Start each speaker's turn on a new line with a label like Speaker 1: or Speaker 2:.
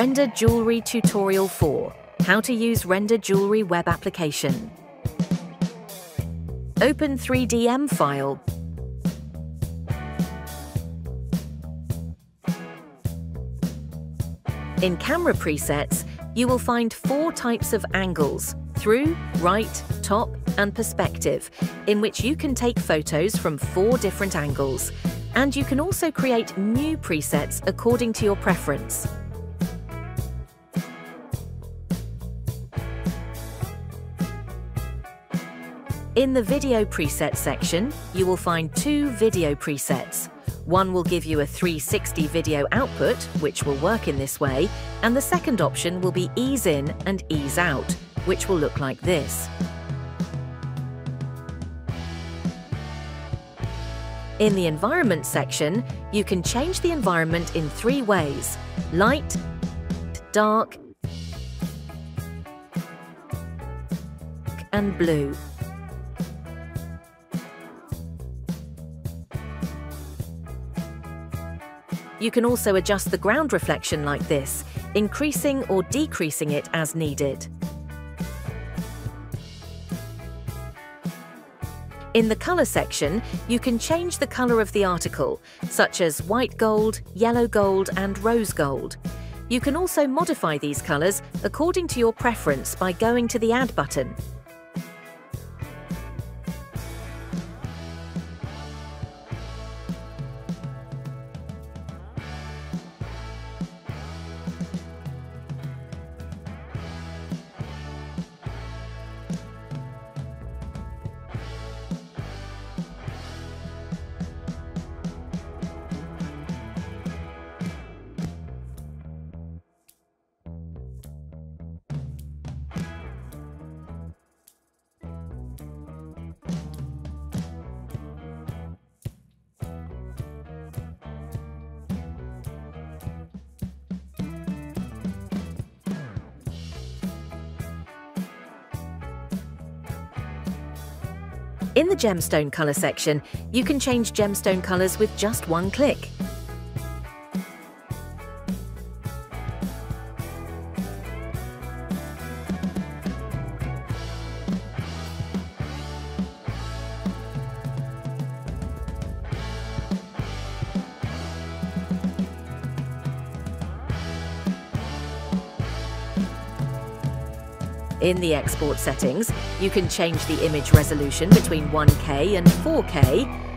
Speaker 1: Render Jewellery Tutorial 4, How to use Render Jewellery web application. Open 3DM file. In camera presets, you will find 4 types of angles: through, right, top, and perspective, in which you can take photos from 4 different angles. And you can also create new presets according to your preference. In the video preset section, you will find 2 video presets. One will give you a 360 video output, which will work in this way, and the second option will be ease in and ease out, which will look like this. In the environment section, you can change the environment in 3 ways: light, dark, and blue. You can also adjust the ground reflection like this, increasing or decreasing it as needed. In the colour section, you can change the colour of the article, such as white gold, yellow gold, and rose gold. You can also modify these colours according to your preference by going to the Add button. In the gemstone colour section, you can change gemstone colours with just one click. In the export settings, you can change the image resolution between 1K and 4K,